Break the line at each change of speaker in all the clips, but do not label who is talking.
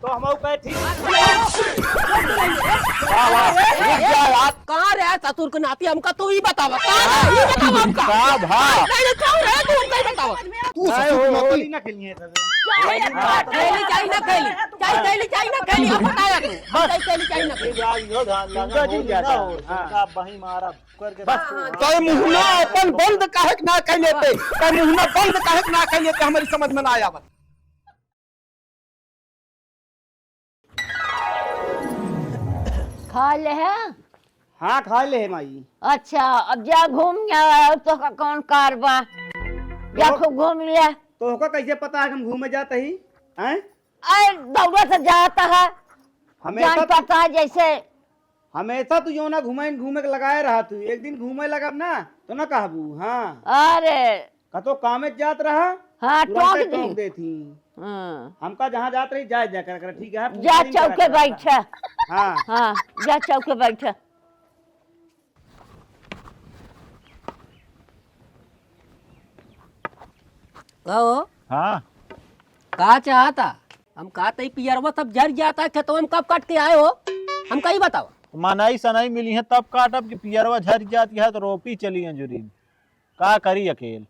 तो हम बैठी
कहाँ रहे चतुर के नाती हमका तू ही बतावा हमका
तू ससुर नौकरी ना खेली है वही मारा
तय मुहना अपन बंद काहे ना कह लेते तय मुहना बंद काहे ना कह लेते हमारी समझ में ना आया।
खा ले है।
हाँ खा ले है माई।
अच्छा अब जा घूम आया तो का कौन कारबा जा खूब घूम लिया।
तो होगा कैसे पता है हम घूमे जाते ही हैं?
अरे दौड़ा से जाता है जान पता है जैसे
हमेशा तू जो ना घूमे घूमे के लगाए रहा तू एक दिन घूमे लगा ना तो ना कहबू। हाँ
अरे
का तो कामे जात रहा।
हाँ
टोक
टोक
दे थी
हाँ
हमका जहाँ जात रही जाए जा कर ठीक है।
जा चौके बैठा।
हाँ
हाँ जा चौके बैठा।
कहो
हाँ
कहा चाहता हम कहते ही पियरवा सब जर जाता है तो हम कब कट के आए हो हम कहीं बताओ।
मनाई सनाई मिली है तब काटब कि पियरवा झर जाती है तो रोपी चली है जुरीन का करी अकेल।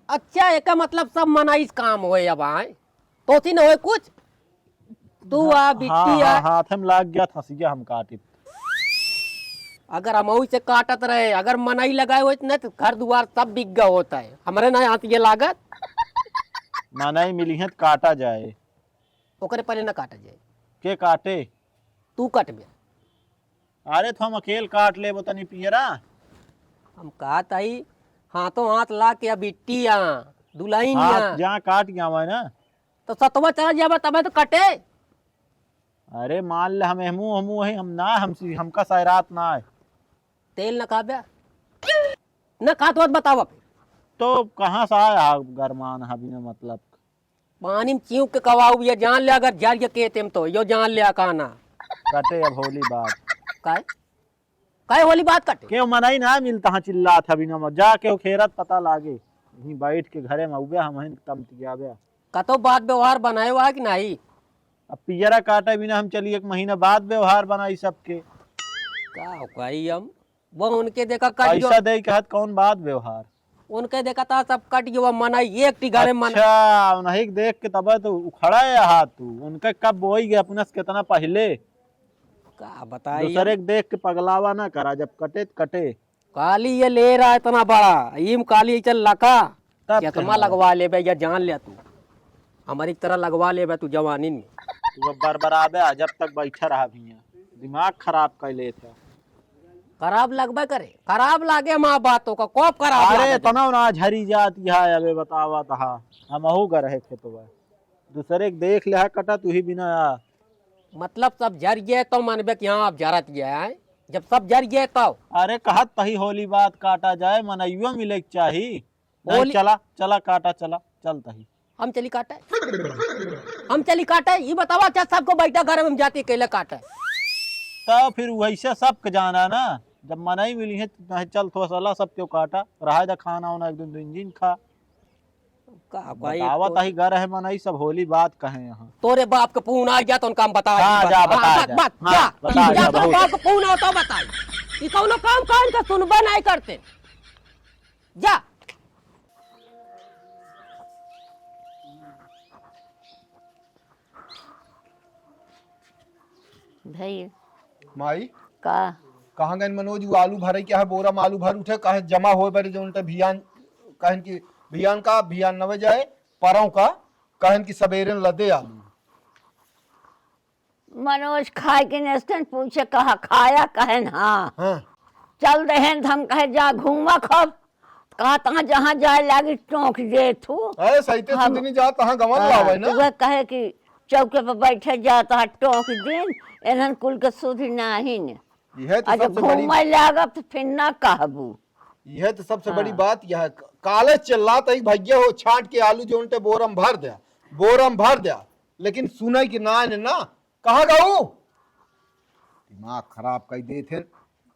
अच्छा एक मतलब सब मनाइस काम होए अब आए तो थी न होए कुछ तू आ बिट्टी आ
हाथ में लाग गया थसिया हम काटी।
अगर हम से काटत रहे अगर मनाई लगाए हुए न तो घर द्वार सब बिक गया होता है हमारे ना यहाँ ये लागत
मनाई मिली है तो काटा जाए
ओकरे पहले न काटा जाए
के काटे
तू कट बे।
अरे तो हम अकेल काट ले तनी पियरा
हम कहत आई हाथों हाथ ला के बिट्टी आ दुलाइन
हाथ जहाँ काट गया हुआ है ना
तो सतवा चला जाबा तब तो कटे।
अरे मान ले हम हमू हमू है हम ना हमका सैरात ना है
तेल न खाबे न खा तो बतावा
तो कहाँ से आया गरमान है बिना मतलब
पानी में चीव के कवाऊ ये जान ले अगर जल के केतेम तो यो जान ले काना
कटे अब होली बात
काय होली बात कटे
क्यों मनाई ना मिलता हाँ चिल्ला था बिना मत जाके वो खेरत पता लागे यहीं बैठ के घरे में उबे हम तमतिया बे
कतो बात व्यवहार बनाए हुआ कि नहीं।
अब पियरा काटे बिना हम चलिए एक महीना बाद व्यवहार बनाई सबके
का कही हम वो उनके देखा कट
पैसा दे कहत कौन बात व्यवहार
उनके देखा था सब कट गया मनाई एक टी घरे मन
अच्छा उन्हीं देख के तब तो उखड़ा है हाथ तू उनके कब बोई गया अपने से कितना पहले
का बताइए
दूसरे देख के पगलावा ना करा जब कटे तो कटे
काली ये ले रहा है इतना बड़ा ईम काली चल लका चश्मा लगवा ले बे या जान ले तू हमारी तरह लगवा ले बे तू जवानी में
तू अब बरबराबे जब तक बैठा रहा भैया दिमाग खराब कर ले था
खराब लगबे करे खराब लागे माँ बातों का कौप खराब
अरे तनाव ना झरी जाती है अबे बतावा तहा हम अहू कर रहे थे तो दूसरे देख ले कटा तू ही बिना
मतलब सब जर गए तो मानबे कि हाँ अब जरत गया है जब सब जर गए तो
अरे कहत तही होली बात काटा जाए मनइयो मिले चाहिए चला चला काटा चला चल तही
हम चली काटे हम चली काटे ये बतावा क्या सबको बैठा घर में जाती अकेले काटे
तो फिर वैसे सबके जाना ना जब मनाई मिली है तो चल थोड़ा सला सब क्यों काटा रहा जा खाना होना एक दिन इंजिन खा बतावा तही घर है मनाई सब होली बात कहे यहाँ
तोरे बाप के पून आ गया तो उनका हम बता
हाँ, जा बता जा
बाप के पून हो तो बताई कि कौनो काम कान का सुनबा नहीं करते जा
भाई
माई
का
कहाँ गए मनोज वो आलू भरे क्या है बोरा में आलू भर उठे कहे जमा हो बरे जो उनटे भियान कहन की भियान का भियान नवे जाए परों का कहन की सवेरे लदे आलू
मनोज खाए के नेस्टन पूछे कहा खाया कहन हाँ चल रहे हम कहे जा घूमा खब कहा तहाँ जहाँ जाए लागी टोक दे तू
अरे सही ते सुनी जा तहाँ गवन लावे ना
वह कहे कि चौके पर बैठे जाता है टोक दिन एनन कुल के सुधी नहीं ने
यह तो सबसे बड़ी
घूमे लागब तो फिर ना कहबू
यह तो सबसे बड़ी बात यह है काले चिल्ला तई भैया हो छांट के आलू जो उनटे बोरम भर दिया लेकिन सुने की ना ने ना कहाँ गऊ दिमाग खराब कर दे थे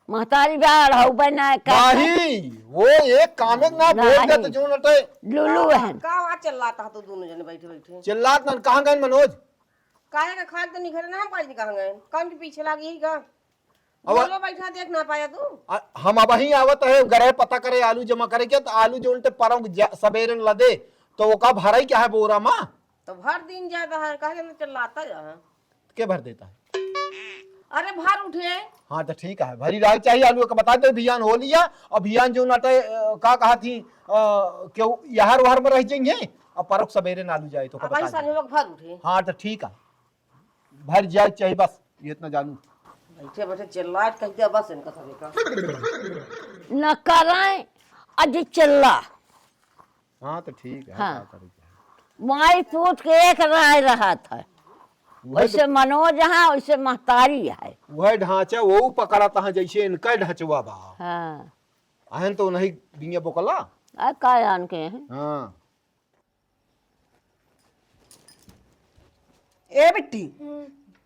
महतारी बार हो बना
नहीं वो एक कामे ना बोल दे तो जो नटे
लुलू है
का चिल्लाता तो दोनों जने बैठे बैठे
चिल्लात ना कहाँ गए मनोज
काहे का खाद तो निखरे ना हम पानी कहाँ गए कौन के पीछे लागी यही का
अब
बोलो बैठा देख ना पाया तू
हम अब ही आवत है गरे पता करे आलू जमा करे क्या तो आलू जो उल्टे परम सवेरे लदे तो वो का भराई क्या है बोरा माँ
तो भर दिन जाता है कहे ना चलाता जा
के भर देता है।
अरे भर उठे
हाँ तो ठीक है भरी राय चाहिए आलू का बता दो अभियान हो लिया अभियान जो नटे का कहा थी क्यों यहार वहार में रह जाएंगे और परक सवेरे ना आलू जाए तो
अब भाई सारे लोग भर उठे
हाँ तो ठीक है भर जाए चाहिए बस ये इतना जानू
बैठे बैठे चिल्लाट कह दिया बस इनका सभी का
न कराए अजी चिल्ला।
हाँ तो ठीक है
हाँ। माई पूछ के एक राय रहा था वैसे मनोज है वैसे महतारी है
वह ढांचा वो पकड़ा था जैसे इनका ढांचवा बा
हाँ
आहन तो नहीं बिंगे बोकला
आ कायान के हैं
हाँ
ए बिट्टी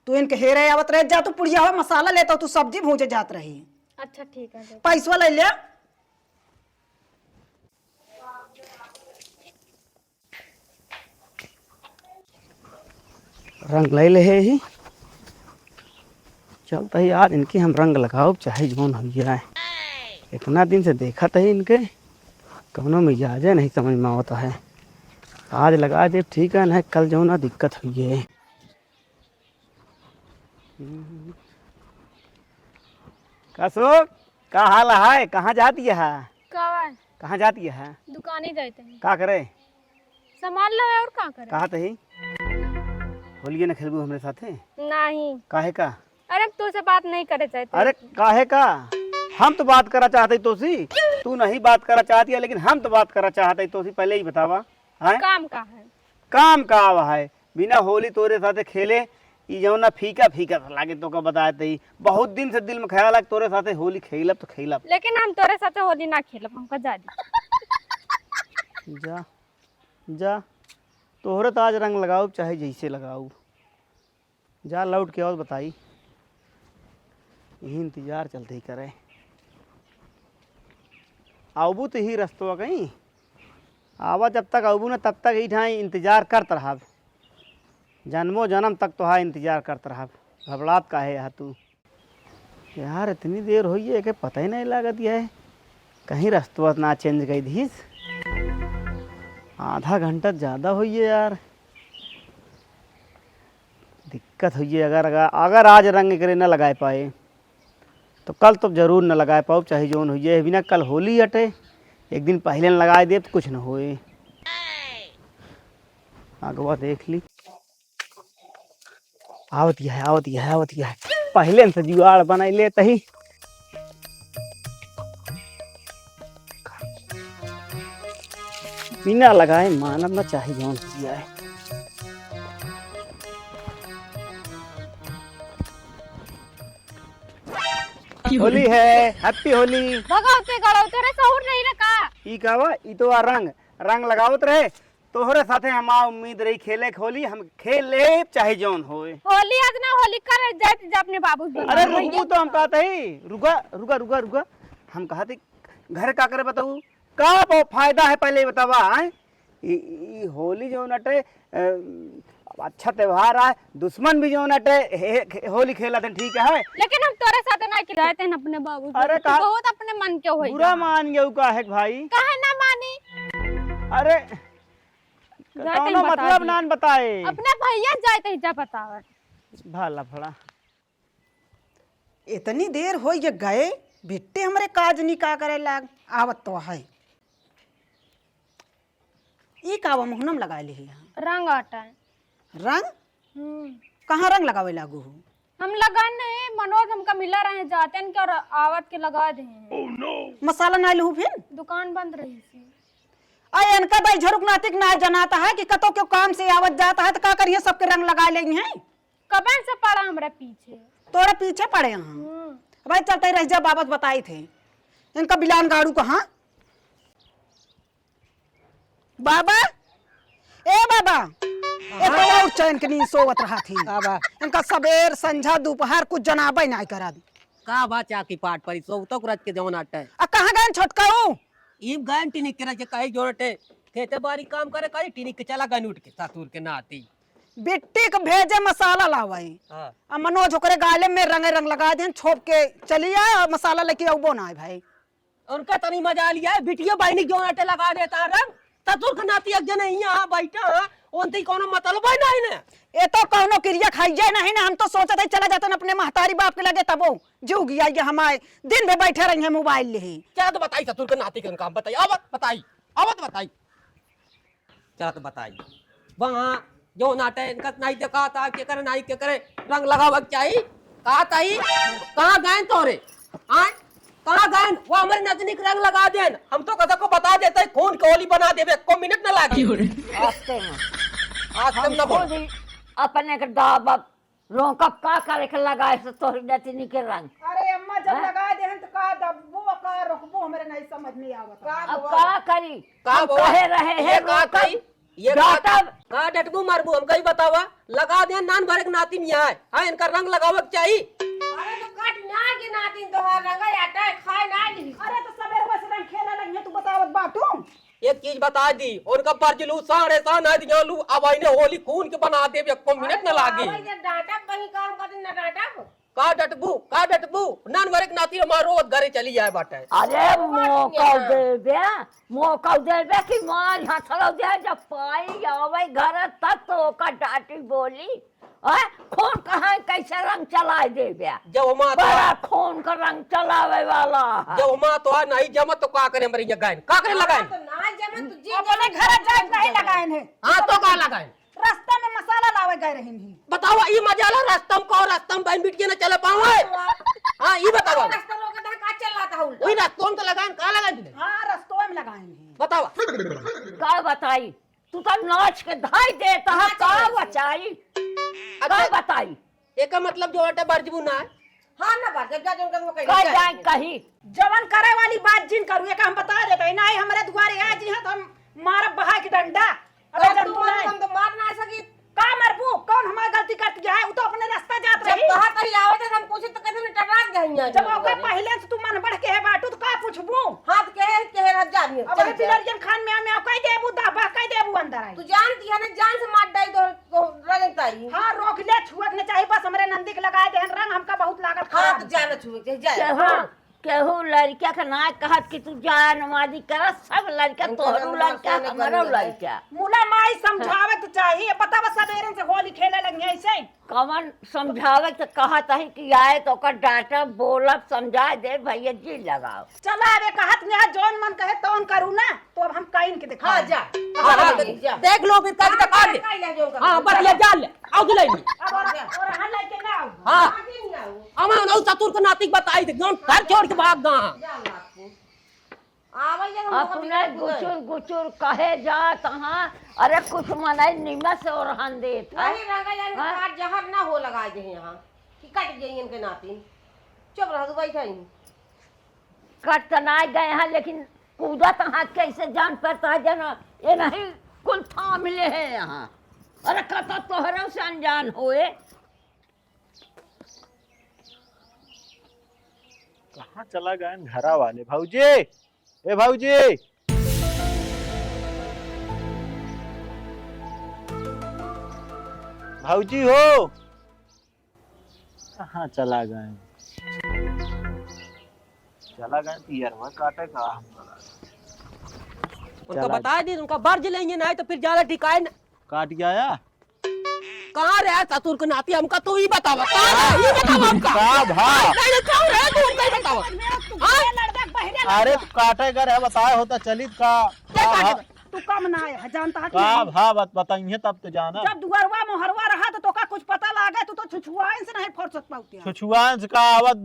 तू इनके हेरे आवत रह जा तू पुड़िया हो मसाला लेता तू सब्जी भूजे जात रही।
अच्छा ठीक है।
पैसवा ले लिया।
रंग ले ले ही चलता ही आज इनके हम रंग लगाओ चाहे जोन हो जाए। इतना दिन से देखा था इनके कौनो मिजाज नहीं समझ में आता है। आज लगा दे ठीक है ना कल जो ना दिक्कत हुई है। कसो का हाल है कहाँ जाती है कहाँ जाती है
दुकाने जाते हैं
का करे
सामान लो और का करे
कहा तही होलिए न खेलबू हमारे साथे
नहीं
काहे का
अरे तू से बात नहीं करे चाहते
अरे काहे का हम तो बात करा चाहते तो सी तू नहीं बात करा चाहती है लेकिन हम तो बात करा चाहते तो सी पहले ही बतावा है
काम का है
काम का आवा है बिना होली तोरे साथे खेले ई जौना फीका फीका सा लागे तो का बताए तही बहुत दिन से दिल में ख्याल है तोरे साथे होली खेलब तो खेलब
लेकिन हम तोरे साथे होली ना खेलब हमका जा दी
जा जा तोहरे तो आज रंग लगाऊ चाहे जैसे लगाऊ जा लौट के और बताई यही इंतजार चलते ही करे आबू तो ही रस्तवा कहीं आवा जब तक आबू ना तब तक ही ढाई इंतजार करत रहा जन्मों जन्म तक तो हाँ इंतजार करत रहा घबरात का है यहाँ तू यार इतनी देर हुई है कि पता ही नहीं लागत है कहीं रस्तवा ना चेंज गई धीस आधा घंटा ज़्यादा हुई है यार दिक्कत हुई है अगर आज रंग करे न लगाए पाए तो कल तो जरूर न लगाए पाओ चाहे जोन हुई है बिना कल होली हटे एक दिन पहले न लगाए दे तो कुछ न होए आगवा देख ली आवती है पहले से जुआड़ बनाई ले तही बिना लगाए मानव न चाहे जोन किया है होली है हैप्पी होली
भगाते गड़ाते रे सहूर नहीं रे का
ई कहवा ई तो रंग लगावत रहे तोहरे साथे हम उम्मीद रही खेले होली हम खेल ले चाहे जौन होए
होली आज ना होली कर जाते जा अपने बाबू से
अरे रुकू तो हम कहते ही रुका हम कहते घर का करे बताऊ का फायदा है पहले बतावा है ई होली जो नटे अच्छा त्योहार है दुश्मन भी जो नटे होली खेला थे ठीक है
लेकिन हम तोरे साथे ना खिलाते हैं अपने बाबू से
अरे
तू बहुत अपने मन के होई
बुरा मान गयो का है भाई
काहे ना मानी
अरे
जाते ही
कौनो
बता
मतलब
दी।
नान बताए
अपने भैया जाते ही जा बतावे
भाला फड़ा
इतनी देर हो ये गए बिट्टे हमारे काज नहीं का करे लाग आवत तो है ई कावा मुहनम लगा ली
रंग आटा है
रंग कहाँ रंग लगावे लागू हो
हम लगाने मनोज हमका मिला रहे जाते हैं और आवत के लगा दे
मसाला ना लहू फिर
दुकान बंद रही थी
अरे इनका दाई झरुक नातिक ना जनाता है कि कतो क्यों काम से आवत जाता है तो का करिए सबके रंग लगा लेंगे हैं
कबन से पड़ा हमरा पीछे
तोरे पीछे पड़े यहाँ भाई चलते रह जा बाबत बताई थे इनका बिलान गाड़ू कहाँ बाबा ए बाबा इतना चैन के नींद सोवत रहा थी बाबा इनका सबेर संझा दोपहर कुछ जनाबे नहीं करा
का बाचा की पाट परी सो तो रच के जवन आटे
आ कहाँ गए छोटकाऊ
ईम गायन टिनिक के रच कहीं जोड़ते खेते बारी काम करे कहीं टिनिक के चला गन उठ के सासुर के नाती
बिट्टी के भेजे मसाला लावाई अब मनोज ओकरे गाले में रंग लगा दे छोप के चली आए और मसाला लेके अबो ना आए भाई
उनका तनी मजा लिया है बिटिया बहनी क्यों आटे लगा देता रंग ततुर के नाती एक जने यहाँ बैठा उनती कोनो मतलब है नहीं ने
ये तो कौनो क्रिया खाई जाए नहीं ना हम तो सोचते थे चला जाता अपने महतारी बाप के लगे तबो जो गया ये हमारे दिन में बैठे रहे मोबाइल ले
क्या तो बताई ततुर के नाती के काम बताई अब बताई क्या तो बताई वहाँ जो नाटे इनका नहीं देखा था के करे नहीं के करे रंग लगावा चाहिए कहा ताई कहाँ गए तोरे आ कहाँ गए वो हमारे नजदीक रंग लगा दे हम तो कदा को बता देते हैं खून की होली बना देवे को मिनट न लागी
आस्ते में
आज तुम न बोल
अपने के दाबा रोका का करे के लगाए से तोरी नतनी के रंग
अरे अम्मा जब लगा दे तो का दब्बो का रखबो हमरे नहीं समझ नहीं आवत
अब का करी
का
हम
बोला?
कहे रहे
ये
हैं
का
रोका
ताई ये का डटबू मारबू हम कहीं बतावा लगा दे नान भरे के नाती नहीं आए हाँ इनका रंग लगावक चाहिए
अरे तो काट ना के नातिन तो रंगा आटा खाए ना ली
अरे तो सबेर बस रंग खेला लगे तू बतावत बाटू
एक चीज बता दी उनका परजलू साढ़े साढ़े दिया लू अब आईने होली खून के बना दे को मिनट न लागी
ये डाटा कहीं काम कर ना डाटा
का डटबू नान भरे के नाती हमारा रोज घरे चली जाए बाटे
अरे मौका देवे कि मार हथलो दे जब पाई आवे घर तक तो का डाटी बोली खून कहाँ कैसे रंग चला देवे
जब माँ तो
बड़ा खून का रंग चलावे वाला
जब माँ तो नहीं जमा तो का करे हमारी जगह का करे लगाए
तो ना जमा तू जी
अपने घर जाए नहीं लगाए हैं
हाँ तो का लगाए
रास्ता में मसाला लावे गए रही नहीं
बताओ ये मजाला रास्तम को रास्तम बहन बिटिया न चले पावे हाँ ये बताओ
रास्ता रोके तो का चल रहा था उल्टा
वही रास्तों तो लगाए का लगाए तूने
हाँ रास्तों में लगाए हैं
बताओ
का बताई तू तो नाच के धाई देता है का बचाई का बताई
एक मतलब जो अटे बरजबू ना है
हां ना बात जा जो वो
का जाए कहीं
जवन करे वाली बात जिन करू एक हम बता देते हैं नहीं हमारे दुआरे आ जी हैं तो हम मारब बहा के डंडा अगर जब तू नहीं
हम तो मार ना सकी
का मरबू कौन हमारी गलती कर गया है वो तो अपने रास्ता जात
जब
रही
कहा कहीं आवे तो हम पूछे तो कैसे में टकरा गई
जब ओके पहले से तू मन बढ़ के है बाटू तो का पूछबू
हाथ के रह जा दियो
अब अरे बिलरियन खान में मैं कह देबू दाबा कह देबू अंदर आई
तू जानती है ना जान से मार डाई तो रगता ही
हां रोक ले छुअक ने चाहिए बस हमरे नंदी के लगाए देहन रंग हमका बहुत लागत
हां
खराब
तो जान छुए जा
केहू लड़का के ना कहत कि तू जान मादी कर सब लड़का तोहरू लड़का हमारो लड़का
मुला माई समझावे तो चाहिए पता बस सवेरे से होली खेले लगी ऐसे
कमन समझावे तो कहत है कि आए तो कर डाटा बोलब समझा दे भैया जी लगाओ
चला अबे कहत ने जोन मन कहे तोन करू ना तो अब हम काइन के दिखा
हां जा
देख लो फिर काज का ले हां बस ये जा ले आओ दिलाई
अब और हम लेके ना आओ
हां अमा नौ चतुर को नातिक बताई दे जोन घर छोड़ के भाग गा
अपने गुचुर गुचुर कहे जा तहाँ अरे कुछ मनाई निमक से और हन देत है
नहीं रंगा जाने काट जहर ना हो लगा दे यहां कि कट गई इनके नाती चुप रह तू बैठा ही
कट तो ना गए हैं लेकिन कूदा तहाँ कैसे जान पड़ता है जना ये नहीं कुल था मिले हैं यहाँ अरे कत तोहरों से अनजान होए
कहाँ चला गए घरा वाले भाऊजी ए भाऊजी भाऊजी हो कहाँ चला गए पियरवा काटे का
उनका बता दी उनका बर्ज लेंगे ना तो फिर ज्यादा टिकाए ना
काट गया
कहाँ रहे चतुर को नाती हमका तू ही बतावा कहाँ रहे ये बतावा हमका
का भाव
नहीं कहाँ रहे तू हमका ही बतावा हाँ
अरे काटे कर है बताए होता चलित का
तू कम ना है जानता है
का भाव बताइए तब तो जाना
जब दुआरवा मोहरवा रहा तो का कुछ पता लागे तू तो छुछुआइन से नहीं फुर्सत पाउती
छुछुआंस का आवत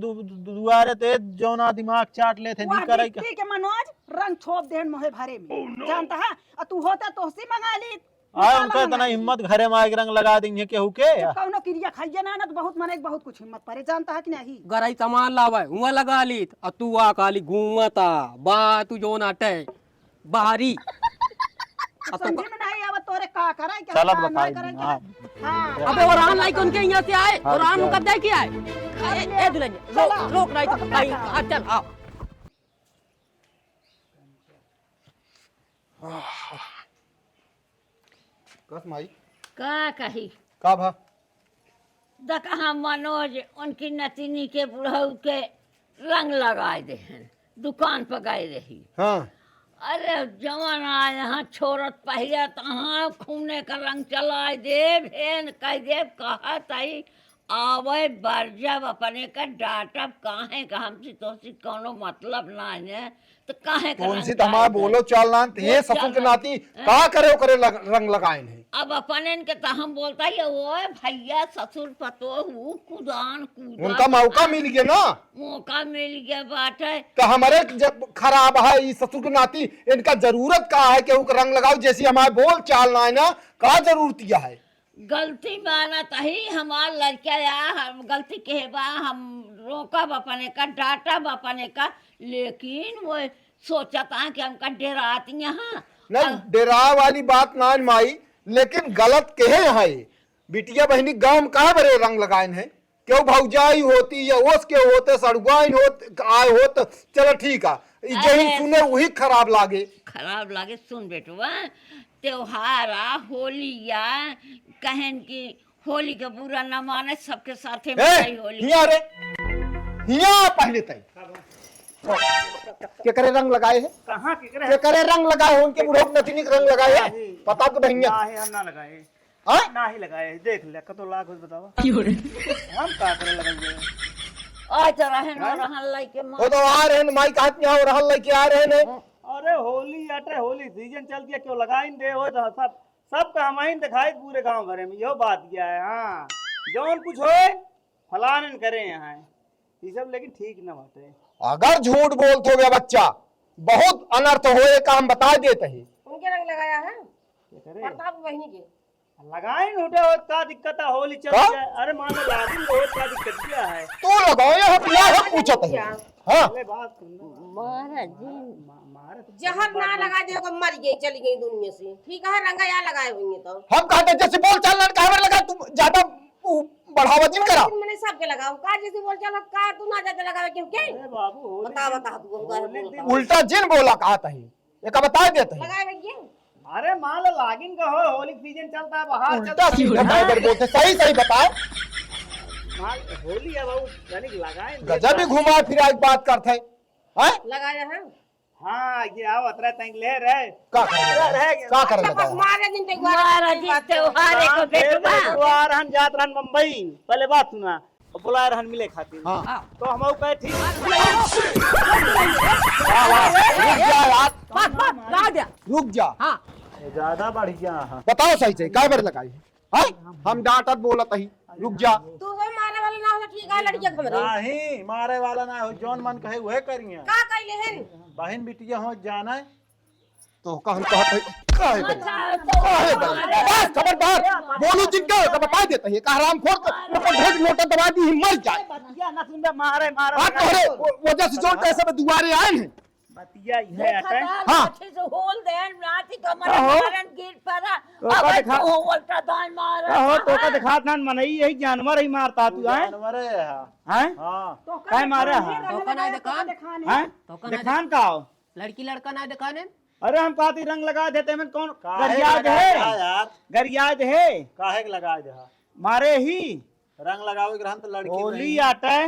दुआरे ते जौना दिमाग चाट ले थे नी करे
बिट्टी के मनोज रंग छोप देन मोहे भरे में जानता है और तू होता तोसी मंगा ली
उनका इतना हिम्मत घरे में रंग लगा देंगे केहू के
कौनो क्रिया खाइए ना तो बहुत मने बहुत कुछ हिम्मत पड़े जानता है कि नहीं
गराई सामान लावा हुआ लगा ली और तू आ काली घूमता बा तू जो नाटे बाहरी
समझ में नहीं आवत तोरे का करे क्या
चलत
का
बताई
करे
हां
हां
अबे और आन लाइक उनके यहाँ से आए और आन उनका दे के आए ए दुल्हन रोक नहीं तो कहीं आ चल आओ
कस माई
का कही
का भा
कहा मनोज उनकी नतिनी के बुढ़ऊ के रंग लगाए दे हैं दुकान पर गए रही।
हाँ
अरे जवान आए यहाँ छोरत पहले तहाँ खूने का रंग चलाए दे भेन कह दे कहा तई आवे बरजब अपने का डाटब काहे का हमसे तो कोनो मतलब ना है तो काहे का
कौन
रंग
सी तमा
डाल दे?
बोलो चाल ना ये ससुर के नाती का करे करे रंग लगाए नहीं।
अब अपने इनके तो हम बोलता ही वो भैया ससुर पतो हूँ कुदान कूदा
उनका मौका मिल गया ना,
मौका मिल गया बात है।
तो हमारे जब खराब है ये ससुर के नाती इनका जरूरत का है कि उनका रंग लगाओ जैसी हमारे बोल चाल ना है ना का जरूरत क्या है।
गलती माना तही हमार लड़का या हम गलती के बा हम रोकब अपने का डांटब अपने का लेकिन वो सोचता कि हमका डेराती यहाँ
नहीं डेरा वाली बात ना है माई, लेकिन गलत कहे है बिटिया बहनी गांव में कहा बड़े रंग लगाए हैं क्यों भौजाई होती या ओस के होते सड़ुआइन होत आए होत चलो ठीक है यही सुने वही खराब लागे
सुन बेटुआ त्योहार आ होली या कहन की होली के बुरा न माने सबके साथे मनाई होली
हिया रे हिया पहले तय के करे रंग लगाए है
कहाँ
के करे रंग लगाए हो उनके बुढ़ऊ नतिनी के रंग लगाए है पता तो भैया
ना है हम ना लगाए
हाँ
ना ही लगाए देख ले कतो लाख बतावा हम का करे लगाए
आज तो रहन रहन लइके
वो तो आ रहे हैं माई कहत यहाँ रहल लेके आ रहे हैं।
अरे होली अटे होली सीजन चल दिया क्यों लगाइन दे हो तो सब का हमाइन दिखाई पूरे गांव भरे में यो बात किया है। हाँ जौन कुछ होए फलानन करे यहाँ ये सब लेकिन ठीक ना बाटे।
अगर झूठ बोलते हो बच्चा बहुत अनर्थ होए का हम बता देते हैं।
उनके रंग लगाया है
क्या करे
प्रताप बहनी के
लगाइन उठे हो का दिक्कत है होली चल
हाँ?
जाए अरे मान लो लागिन हो क्या दिक्कत क्या है
तू लगाओ ये हम पूछत है। हाँ
पहले बात सुन
महाराज
मारे तो
जहर ना लगा दे को मर गई चली गई दुनिया से ठीक है रंगा या लगाए हुए तो
हम कहते जैसे बोल चाल कहवर लगा तू ज्यादा बढ़ावा दिन करा
मैंने सबके लगाओ का जैसे बोल चलो का तू ना ज्यादा लगावे क्यों के
अरे बाबू होली
बता तू बोलता
उल्टा जिन बोला कहता है ये का बता देते हैं।
लगाए भैया
अरे मान लो लागिन का हो होली सीजन चलता है बाहर
उल्टा सीधा ड्राइवर बोलते सही सही बताए
होली है बाबू यानी कि लगाए
गजब ही घुमा फिरा एक बात करते हैं। हैं?
लगाया है
हाँ ये आओ अतरा तंग ले रे
का कर
बस
लगा
मारे दिन तक
महाराज जी त्योहार को बेटवा
त्योहार हम जात रहन मुंबई पहले बात सुना और बुलाए रहन मिले खातिर
हाँ
तो हम कहे ठीक
रुक जा
हाँ
ज्यादा बढ़िया है।
बताओ सही सही काय बार लगाई है हम डांटत बोलत ही रुक जा
तू कोई मारे वाला ना हो ठीक है लड़कियां खबर
नहीं मारे वाला ना हो जौन मन कहे वह करिए
का कइले हन
बहन बिटिया हो जाना है
तो कहन कहत है बस खबरदार बोलू जिनका तो बता देते हैं का हराम खोर ऊपर ढेर लोटा दबा दी मर जाए
बतिया ना सुन मारे मारे
आप तोरे वजह से जोर कैसे दुआरे आए हैं
बतिया ये अटे
हाँ।
अच्छे से होल देन राती कमर
आहो।
मारन गिर पड़ा
तो का
अब
दिखा-
तो उल्टा दान मारा
हो तो का दिखात ना मनई यही जानवर ही मारता तू हैं
जानवर है
हैं
हाँ
काय मारे हां
तो का ना दुकान
हैं दिखान का हो
लड़की लड़का ना दुकान है
अरे हम कहते रंग लगा देते में कौन
काहे
गरियाज
लगाया
है
यार
गरियाज है
काहे के लगा दे
मारे ही
रंग लगावे ग्रहण तो लड़की
होली आता है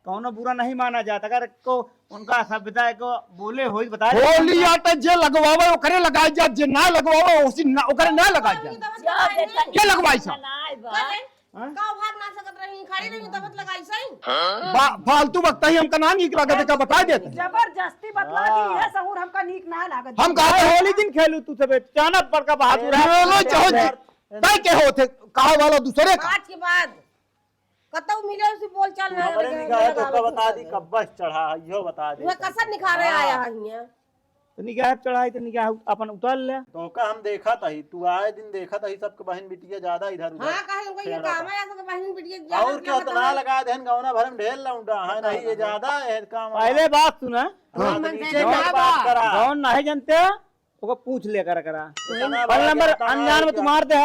कौनो बुरा नहीं माना जाता अगर को उनका सभ्यता को बोले हो बता
होली आटे जे लगवावे ओकरे लगाई जा जे ना लगवावे उसी ना ओकरे ना लगाई जा क्या लगवाई सा
का भाग ना सकत रही खड़ी रही तब लगाई सही
फालतू वक्त ही हमका ना नीक लागत है का बता देते हैं।
जबरदस्ती बतला दी है सहूर हमका नीक ना लागत
हम कहते हैं
होली दिन खेलू तू सब चानक बड़का बहादुर है
बोलो चाहो तय के होते कहा वाला दूसरे का
आज के बाद कतौ मिले उसे बोल चाल ना
हमारे निगाह तो उसका बता दी कब बस चढ़ा यो बता दे
वह कसर निखारे आया है यहाँ
तो निगाह चढ़ाई तो निगाह अपन उतार ले
तो का हम देखा था ही तू आए दिन देखा था ही सबके बहन बिटिया ज्यादा इधर उधर
हाँ कहे उनको ये काम है ऐसा बहन बिटिया
और क्या उतना लगा देन गौना भर में ढेर लौंडा है नहीं ये ज्यादा है काम
पहले बात सुना
नीचे का बात करा
कौन नहीं जानते वो पूछ ले करा
इतना
पहले
बड़ा
नंबर
जाता है
अनजान में
क्या?
तुमार दे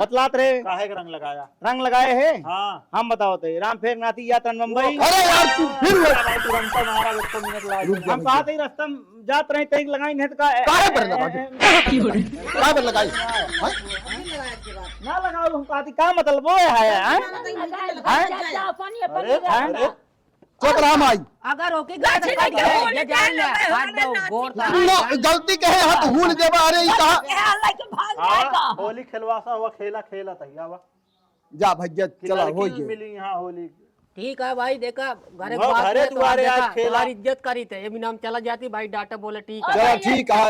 बतलात रहे
काहे के रंग लगाया
रंग लगाए है
हाँ
हम बताओ तो राम फेर नाती यात्रा मुंबई
अरे यार तू फिर
तुरंत मारा उसको मिनट लगा
हम कहा थे रास्ता में जात रहे तई लगाई नहीं तो
काहे पर लगा काहे पर लगाई हैं?
लगाया के बाद
ना लगाओ हम कहती का मतलब वो है
अरे चुप रहा माई।
अगर ओके जान ले हाथ दो गोर
गलती कहे हाथ हुन देबा। अरे ई कहा
होली खेलवासा हुआ खेला खेला तैया हुआ
जा भैया चला हो गए।
मिली यहाँ होली
ठीक है भाई देखा घरे
वो
बात
घरे
है तो
तुम्हारे
देखा,
आज खेला।
तुम्हारी इज्जत करी थे ये भी नाम चला जाती भाई डाटा बोले ठीक है
चलो ठीक है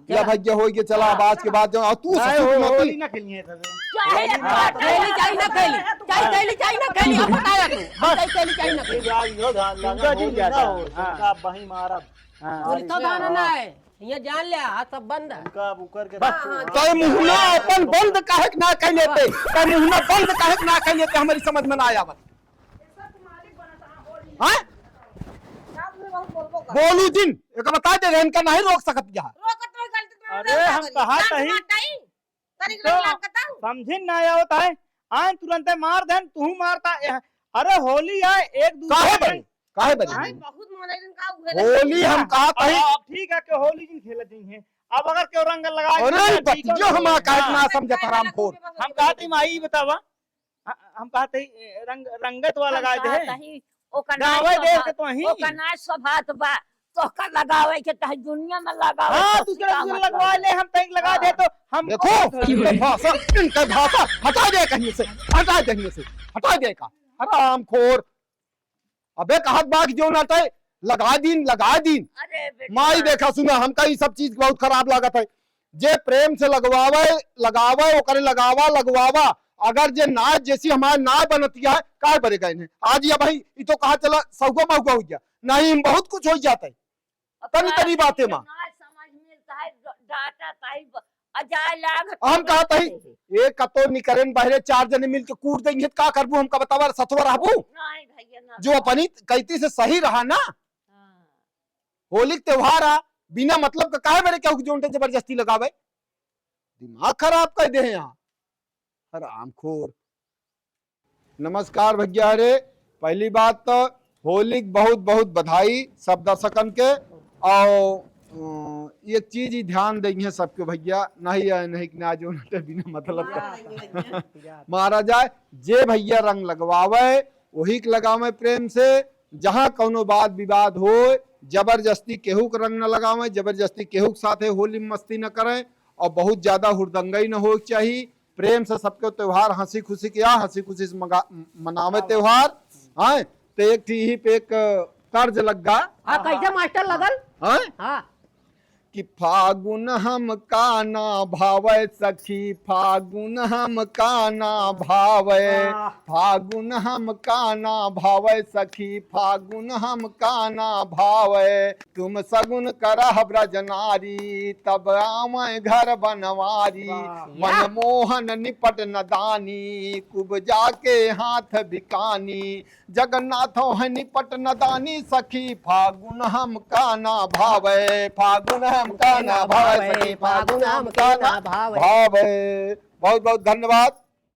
या भैया हो गया। चला आज के बाद जो तू
होली ना खेली है
खेली चाहिए ना खेली चाहिए ना खेली अब बताया तू चाहिए ना खेली
बही मारा
तो गाना ना है ये जान लिया हाथ सब बंद है
तय मुहना अपन बंद काहे ना कह लेते। तय मुहना बंद काहे ना कह लेते हमारी समझ में ना आया। हां बोलू जिन एक बता दे रहे इनका नहीं रोक सकत यहाँ।
अरे हम कहा समझे ना आया होता है आए तुरंत मार देन तू मारता अरे होली है एक दूसरे
काहे बने
बहुत मनोरंजन का
होली हम कहा
अरे अब ठीक है कि होली दिन खेल हैं अब अगर क्यों रंग लगाए
अरे बच्चो हम काहे ना समझे हरामखोर।
हम कहते माई बतावा हम कहते रंग रंगत वाला लगाए दे गावे देश के तो ही
ओकना स्वभाव बा तोका लगावे के तह दुनिया में लगावे
हां दूसरे लगवा ले हम तक लगा दे तो हम
देखो इनका भाषा हटा दे कहीं से हटा दे कहीं से हटा दे का हरामखोर। अबे कहत बात जो ना तय लगा दीन माई देखा सुना हमका ये सब चीज बहुत खराब लागत है। जे प्रेम से लगावे ओकरे लगवावा अगर जे ना जैसी हमारे ना बनतिया है का बरे गए हैं आज या भाई ये तो कहा चला सौगो मौका हो गया नहीं बहुत कुछ हो जाता है तनी बातें माँ
समझ मिलता है डाटा टाइप अजाय लाग
हम कहते हैं एक कतो निकरन बहरे चार जने मिलके कूट देंगे का करबू हमका बतावा सतवा रहबू
नहीं भैया ना
जो अपनी कहती से सही रहा ना। होली त्योहार आ बिना मतलब का काहे मेरे क्या जोंटे जबरदस्ती लगावे दिमाग खराब कर दे यहाँ हरामखोर। नमस्कार भैया। अरे पहली बात तो होली बहुत बहुत बधाई सब दर्शकन के और एक चीज ही ध्यान देंगे सबके भैया नहीं ना जो बिना मतलब का मारा जाए। जे भैया रंग लगवावे वही के लगावे प्रेम से। जहाँ कोनो बात विवाद हो जबरदस्ती केहू के रंग न लगावे जबरदस्ती केहू के साथ होली में मस्ती न करें और बहुत ज्यादा हुड़दंगई न हो चाहिए। प्रेम से सबके त्योहार हंसी खुशी किया हंसी खुशी से मनावे त्योहार। हाँ तो एक ही पे एक कर्ज लग गा
कैसे मास्टर लगल हाँ
कि फागुन हम का ना भावे सखी फागुन हम का ना भावे फागुन हम का ना भावे सखी फागुन हम का ना भावे तुम सगुन करह ब्रजनारी तब आवे घर बनवारी मनमोहन निपट नदानी कुब जाके हाथ बिकानी जगन्नाथो है निपट नदानी सखी फागुन हम का ना भावे फागुन हम का ना भावे
फागुन हम का ना भावे।
बहुत बहुत धन्यवाद।